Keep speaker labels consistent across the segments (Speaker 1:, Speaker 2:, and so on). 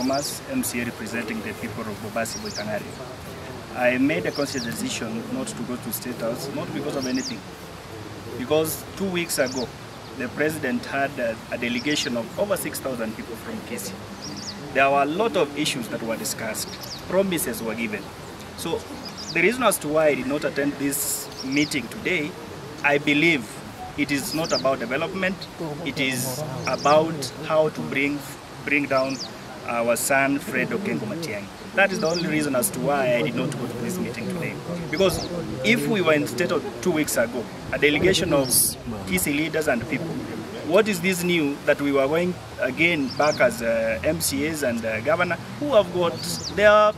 Speaker 1: Thomas, MCA representing the people of Bobasi Boitangari. I made a conscious decision not to go to State House, not because of anything. Because 2 weeks ago, the president had a delegation of over 6,000 people from Kisii. There were a lot of issues that were discussed. Promises were given. So the reason as to why I did not attend this meeting today, I believe it is not about development. It is about how to bring down our son, Fred Okengo Matiang'i. That is the only reason as to why I did not go to this meeting today. Because if we were in State of 2 weeks ago, a delegation of Kisii leaders and people, what is this new that we were going again back as MCAs and governor who have got their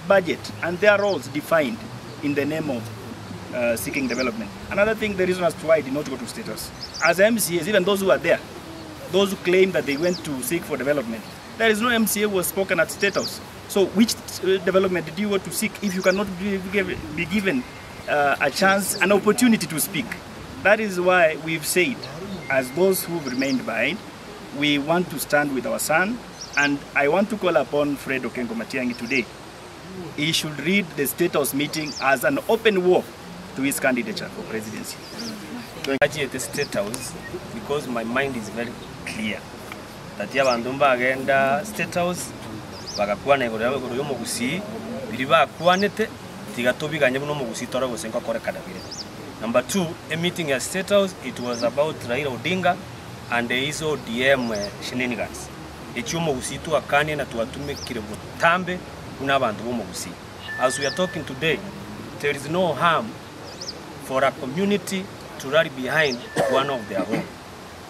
Speaker 1: budget and their roles defined in the name of seeking development. Another thing, the reason as to why I did not go to State House. As MCAs, even those who are there, those who claim that they went to seek for development, there is no MCA who was spoken at State House. So which development did you want to seek if you cannot be given a chance, an opportunity to speak? That is why we've said, as those who've remained behind, we want to stand with our son, and I want to call upon Fred Okengo Matiang'i today. He should read the State House meeting as an open war to his candidature for presidency.
Speaker 2: At the State House, because my mind is very clear that yabandumba agenda State House bagakuana igorero yo mu Kisii biriba kwanete tigatobiganye no mu Kisii tora gosenka kore kadabire. Number 2, a meeting at State House, it was about Raila Odinga and his ODM shenanigans. Echumo Kisii tu akane na tuatume kire butambe unabantu bo mu Kisii. As we are talking today, there is no harm for a community to rally behind one of their own.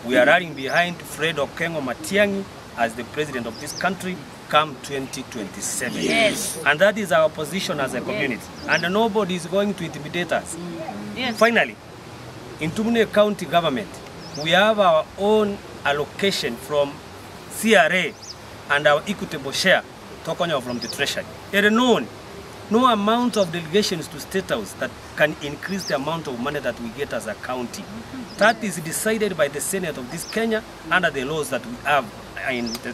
Speaker 2: We are rallying behind Fred Okengo Matiang'i as the president of this country come 2027.
Speaker 3: Yes.
Speaker 2: And that is our position as a community. Yes. And nobody is going to intimidate us.
Speaker 3: Yes.
Speaker 2: Finally, in Tumune County government, we have our own allocation from CRA and our equitable share Tokonyo from the treasury. There are no amount of delegations to State House that can increase the amount of money that we get as a county. That is decided by the Senate of this Kenya under the laws that we have in the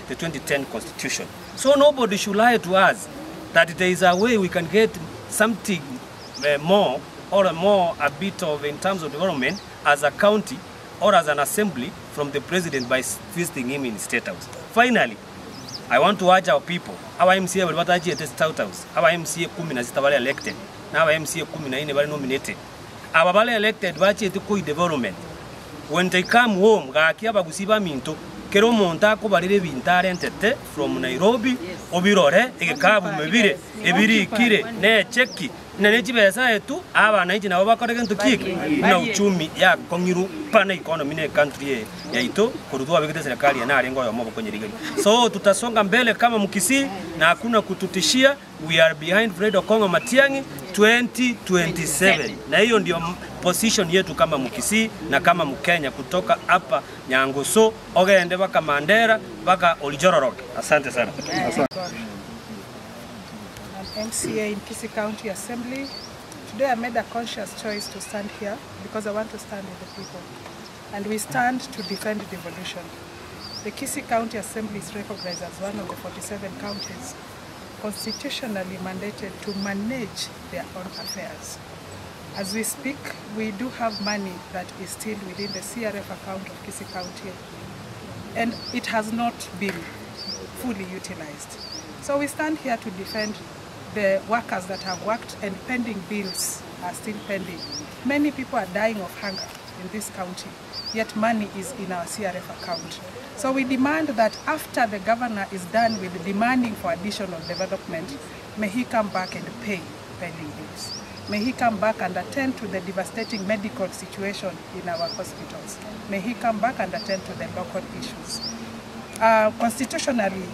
Speaker 2: 2010 Constitution. So nobody should lie to us that there is a way we can get something more or a bit of in terms of development as a county or as an assembly from the president by visiting him in State House. Finally, I want to urge our people, our MCA will at the State House, our MCA Kumina were elected, now our MCA Kumina were nominated. Our Bale elected Bachi to development. When they come home, Gakiaba Gusiba Minto, Kero Montako Barre Vintarentete from Nairobi, Obirore, Ekabu Mevire, Ebiri Kire, Ne Cheki, Nenechiba tu, Ava 19 Avaka to kick. Now Chumi, Ya Kongiru, Pana economy country, Yaito, Kurua Vegas and Kali and Aringo Moko. So to Tasonga Mbele Kama Mukisi, Nakuna Kututishia, we are behind Fred Okengo Matiang'i 2027. Na hiyo ndio position yetu kama Mkisii na kama Mkenya kutoka hapa Nyangoso, ogende baka Mandera, baka Olijororoke. Asante sana.
Speaker 4: I'm MCA in Kisii County Assembly. Today I made a conscious choice to stand here because I want to stand with the people. And we stand to defend devolution. The Kisii County Assembly is recognized as one of the 47 counties constitutionally mandated to manage their own affairs. As we speak, we do have money that is still within the CRF account of Kisii County, and it has not been fully utilized. So we stand here to defend the workers that have worked, and pending bills are still pending. Many people are dying of hunger in this county, yet money is in our CRF account. So we demand that after the governor is done with demanding for additional development, may he come back and pay pending bills. May he come back and attend to the devastating medical situation in our hospitals. May he come back and attend to the local issues. Constitutionally,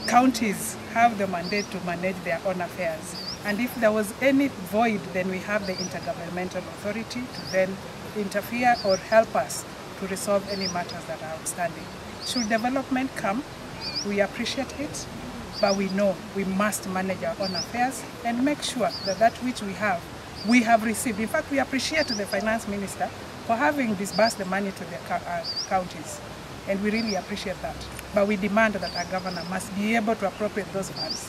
Speaker 4: counties have the mandate to manage their own affairs. And if there was any void, then we have the Intergovernmental Authority to then interfere or help us to resolve any matters that are outstanding. Should development come, we appreciate it, but we know we must manage our own affairs and make sure that that which we have received. In fact, we appreciate the Finance Minister for having disbursed the money to the counties. and we really appreciate that. But we demand that our governor must be able to appropriate those funds.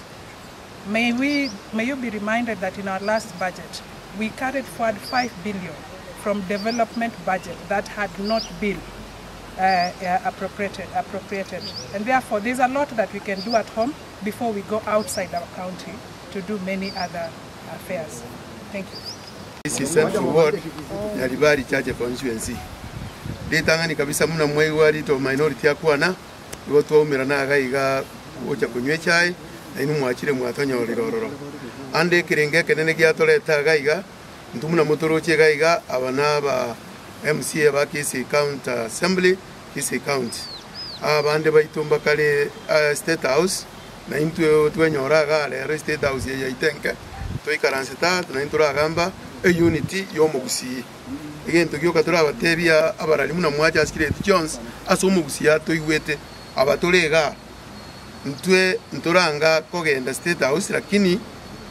Speaker 4: May you be reminded that in our last budget, we carried forward 5 billion from development budget that had not been appropriated. And therefore, there's a lot that we can do at home before we go outside our county to do many other affairs. Thank you.
Speaker 3: This is Central Ward, Yalibari Church Constituency. Ditangani kabisa muna mwei wari to minority ya kuana, iwotu umirana agaiga uocha kunywe chai, na inu mwachire mwatonya olirororo. Ande kirenge kenene kiatoleta agaiga, ntumuna motoroche agaiga, abana ba MCA ba Kisii County Assembly, Kisii County. Abande ba itumba kale State House, na intu tuenyoraga ale State House ya itenke. Toikaranseta, na intura agamba, unity y'omugusii. Again, to Yoka Tora, Tavia, Abaramuna Mwaja, Skillet Jones, Asomusia, Toiwete, Abatolega, Nturanga, Koge, and the State House, Lakini,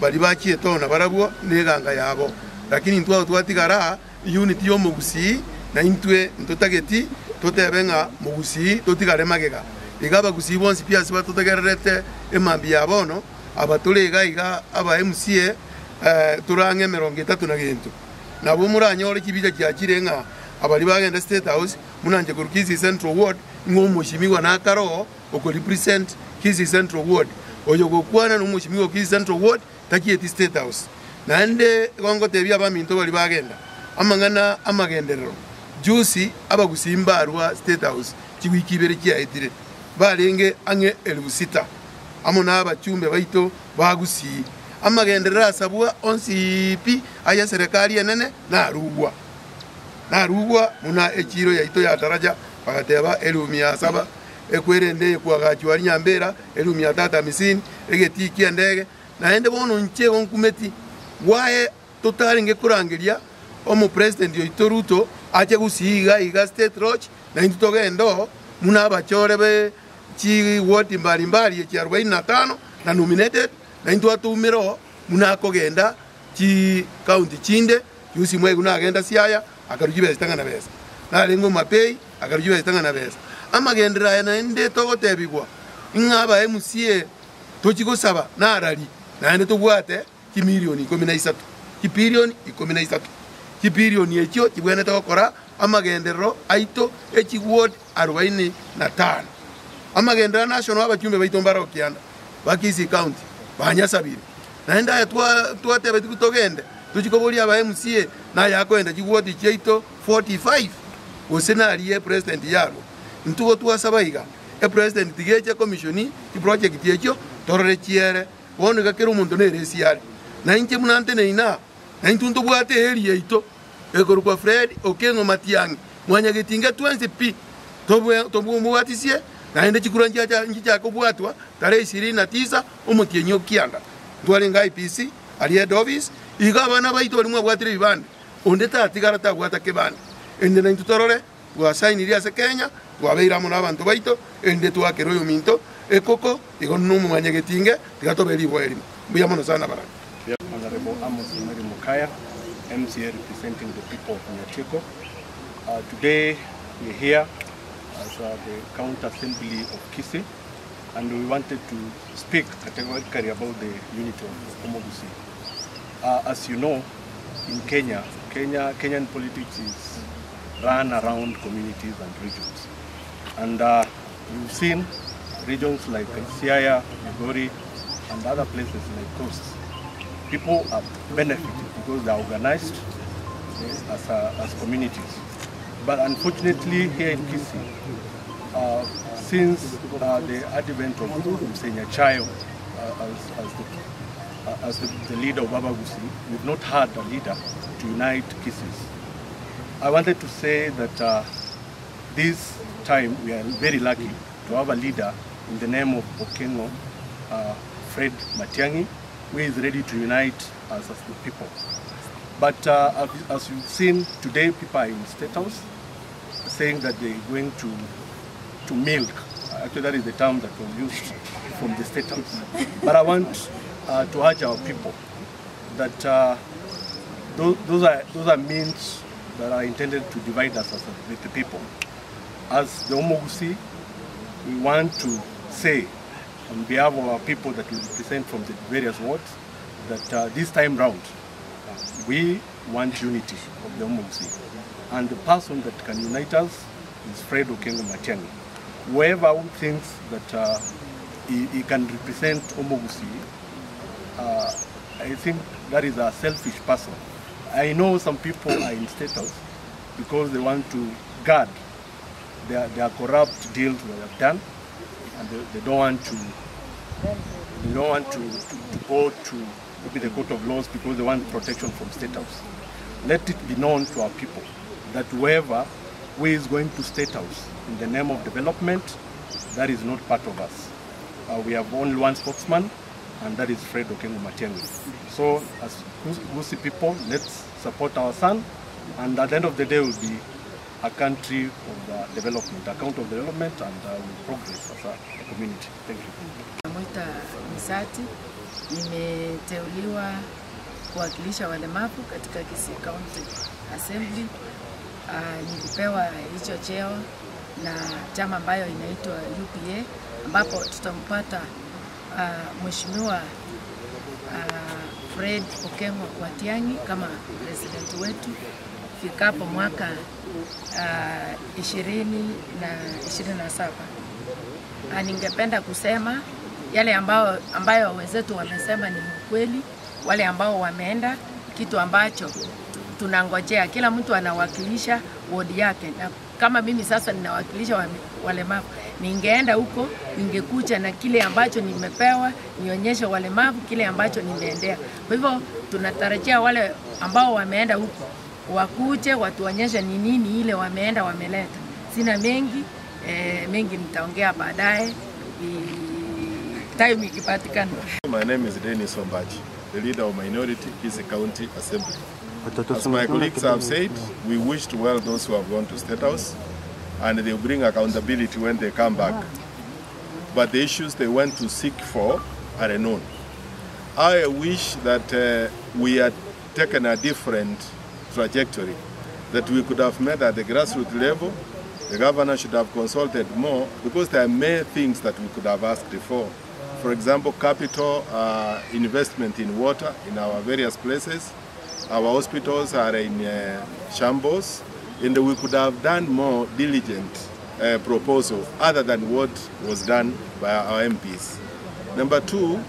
Speaker 3: Balibachi, Tona, Barabua, Neganga Yabo, Lakini, Tuatigara, Unity Yomugusi, Naintue, Totageti, Totevenga, Mugusi, Totigaremagega. Igaba Gusi once Pias, but Totagarete, Emabiabono, Abatolega, Aba MCA, Turanga Merongeta Tunagento. Na bumura nyore kibija kyakirenga abali bagenda State House munanje ku Kisii Central Ward ng'omushimiwa nakaro oko represent Kisii Central Ward oyo gokwana n'omushimiwa Kisii Central Ward takieti State House nande gongo tebya abaminto bali bagenda amangana amagenderero juice abagusimba arwa State House kiwikibere kyaitire balenge ange 6,000 amona abachumbe baito bagusi amagenderera asabwa onsipi aya serikali enene narugwa muna ekiro yaito ya daraja bagateba 1700 ekwerende kwagachwari nyambera 1350 egetiki endege naende bono nche onkumeti wae totali ngekurangiria omu president yoito Ruto ache gusiga iga State Road na intogendo muna abachore be chi ward mbalimbali ya 45 na nominated na into atumiro muna kogenda chi county chinde yusi mwe guna agenda siaya akarujibe zitangana besa na lengo mapei akarujibe zitangana besa amagendera ya naende togotebigwa ingaba MCA tochiko saba na arali naende tobwate ki milioni 13 ki bilioni 13 ki bilioni ekyo kibwene tokora amagendero aito echi ward 45 amagendera national abachumbe baitombara okianda bakisi county banyasabire naenda twatebe tukutogende tukikoboli aba MCA na yakoenda kiwodi cheito 45 osenali ye president yaro ntugo twasabaiga president tigeche commissioni ki project yecho torore chiere wonu gakero umuntu neresi yari na inche munante neina na intunto bwate eri yeito ekoro kwa Fred Okengo Matiangi mwanya getinga 20p tobu mwatisie naende chikura nchicha kubwatwa tarehe 29 omutienyo kianda twalenga IPC ali head office igabana baito balimwa bwatire bibande ondeta atigara ta bwata kebande ende na intutorore twa sign iria se Kenya twabeira mu nabantu baito ende twakero yo minto ekoko igonno mu mwanya getinge tigatoberi bweri buyamono sana bara.
Speaker 1: Honorable Amos Mukaya, MCA representing the people of Nyacheko. Today we're here as the County Assembly of Kisii, and we wanted to speak categorically about the unity of Omogusii. As you know, in Kenyan politics is run around communities and regions. And you've seen regions like Siaya, Migori, and other places like coasts. People are benefiting because they are organized as communities. But unfortunately, here in Kisii, since the advent of Msenyachayo as the leader of Babagusii, we've not had a leader to unite Kisii. I wanted to say that this time we are very lucky to have a leader in the name of Okengo, Fred Matiangi, who is ready to unite us as the people. But as you've seen today, people are in State House saying that they're going to milk. Actually, that is the term that was used from the State House. But I want to urge our people that those are means that are intended to divide us as the people.
Speaker 5: as the Omogusi, we want to say on behalf of our people that we represent from the various wards that this time round we want unity of the Omogusi. And the person that can unite us is Fred Okengo Matiang'i. Whoever thinks that he can represent Omogusi, I think that is a selfish person. I know some people are in State House because they want to guard their corrupt deals they have done, and they don't want to go to maybe the court of laws because they want protection from State House. Let it be known to our people that whoever who is going to State House in the name of development, that is not part of us. We have only one spokesman, and that is Fred Okengo Matiang'i. So as Gusii people, let's support our son, and at the end of the day will be a country of development, account of development, and progress as a community. Thank you.
Speaker 6: Mwita Misati, nimeteuliwa kuwakilisha walemavu katika Kisii County Assembly. Nilipewa hicho cheo na chama ambayo inaitwa UPA, ambapo tutampata Mheshimiwa Fred Okengo Matiang'i kama president wetu fikapo mwaka 2027. Ningependa kusema yale ambayo wenzetu wamesema ni ukweli, wale ambao wameenda, kitu ambacho tunangojea. Kila mtu anawakilisha ward yake, na kama mimi sasa ninawakilisha walemavu, ningeenda huko, ningekuja na kile ambacho nimepewa, nionyeshe walemavu kile ambacho nimeendea. Kwa hivyo tunatarajia wale ambao wameenda huko wakuje watuonyeshe ni nini ile wameenda wameleta. Sina mengi nitaongea baadaye time ikipatikana.
Speaker 7: My name is Dennis Ombachi, the leader of Minority Kisii County Assembly. As my colleagues have said, we wish to well those who have gone to State House, and they will bring accountability when they come back. But the issues they went to seek for are unknown. I wish that we had taken a different trajectory, that we could have met at the grassroots level. The governor should have consulted more, because there are many things that we could have asked for. For example, capital investment in water in our various places. Our hospitals are in shambles, and we could have done more diligent proposal other than what was done by our MPs. Number two,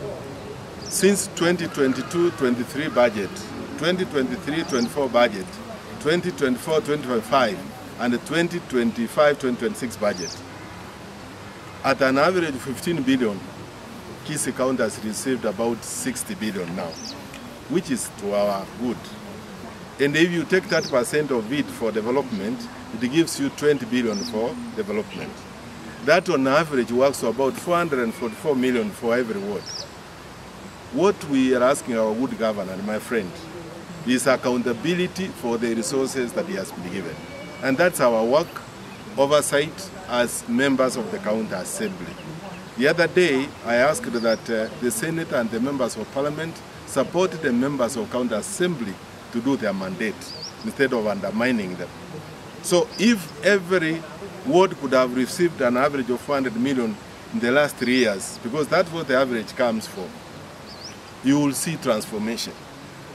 Speaker 7: since 2022-23 budget, 2023-24 budget, 2024-2025, and the 2025-2026 budget, at an average of 15 billion, Kisii County has received about 60 billion now, which is to our good. And if you take 30% of it for development, it gives you 20 billion for development. That on average works to about 444 million for every ward. What we are asking our good governor, my friend, is accountability for the resources that he has been given. And that's our work, oversight as members of the County Assembly. The other day, I asked that the Senate and the members of Parliament support the members of County Assembly to do their mandate instead of undermining them. So if every ward could have received an average of 400 million in the last 3 years, because that's what the average comes for, you will see transformation.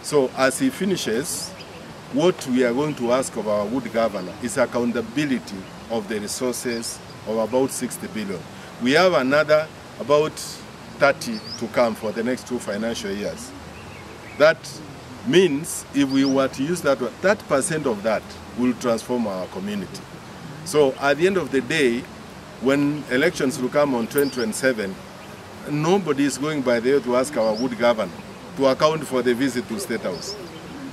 Speaker 7: So as he finishes, what we are going to ask of our good governor is accountability of the resources of about 60 billion. We have another about 30 to come for the next 2 financial years. That means if we were to use that 30% of that will transform our community. So at the end of the day, when elections will come on 2027, nobody is going by there to ask our good governor to account for the visit to State House.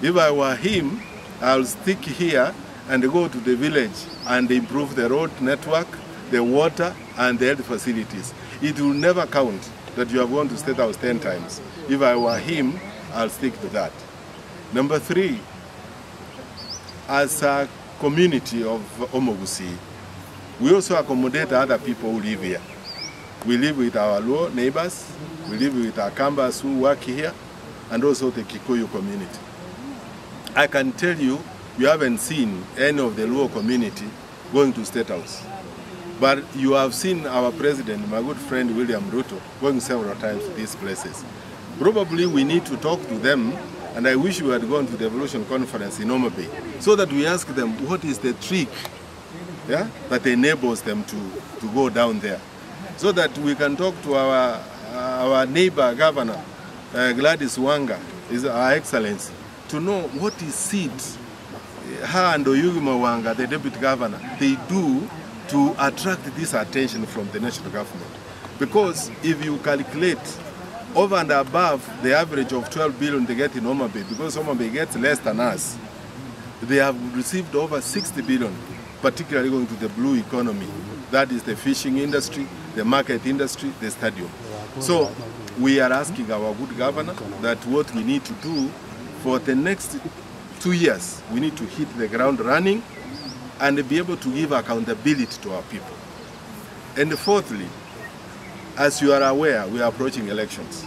Speaker 7: If I were him, I'll stick here and go to the village and improve the road network, the water, and the health facilities. It will never count that you have gone to State House 10 times. If I were him, I'll stick to that. Number 3, as a community of Omogusi, we also accommodate other people who live here. We live with our Luo neighbors, we live with our Kambas who work here, and also the Kikuyu community. I can tell you, we haven't seen any of the Luo community going to State House. But you have seen our president, my good friend William Ruto, going several times to these places. Probably we need to talk to them, and I wish we had gone to the Evolution Conference in Homa Bay, so that we ask them what is the trick, yeah, that enables them to go down there, so that we can talk to our neighbor governor, Gladys Wanga, is our excellency, to know what is it her and Oyugima Wanga, the deputy governor, they do to attract this attention from the national government. Because if you calculate over and above the average of 12 billion they get in Homa Bay, because Homa Bay gets less than us, they have received over 60 billion, particularly going to the blue economy. That is the fishing industry, the market industry, the stadium. So we are asking our good governor that what we need to do for the next 2 years, we need to hit the ground running and be able to give accountability to our people. And fourthly, as you are aware, we are approaching elections.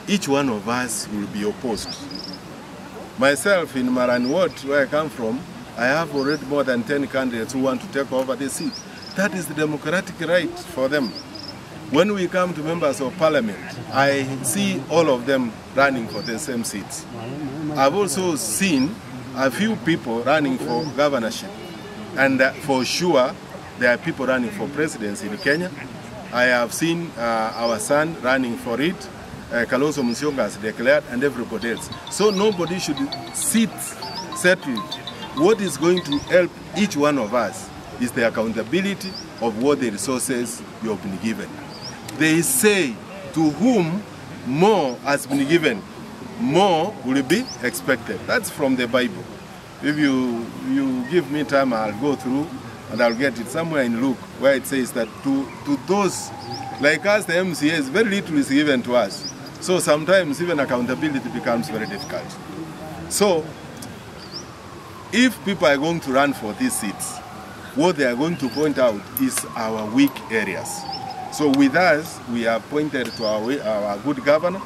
Speaker 7: Each one of us will be opposed. Myself in Maran Ward, where I come from, I have already more than 10 candidates who want to take over the seat. That is the democratic right for them. When we come to members of parliament, I see all of them running for the same seats. I've also seen a few people running for governorship. And for sure, there are people running for presidency in Kenya. I have seen our son running for it. Kalonzo Musyoka has declared, and everybody else. So nobody should sit settled. What is going to help each one of us is the accountability of what the resources you have been given. They say, to whom more has been given, more will be expected. That's from the Bible. If you give me time, I'll go through and I'll get it somewhere in Luke, where it says that to those like us, the MCAs, very little is given to us. So sometimes even accountability becomes very difficult. So if people are going to run for these seats, what they are going to point out is our weak areas. So with us, we are pointed to our good governor.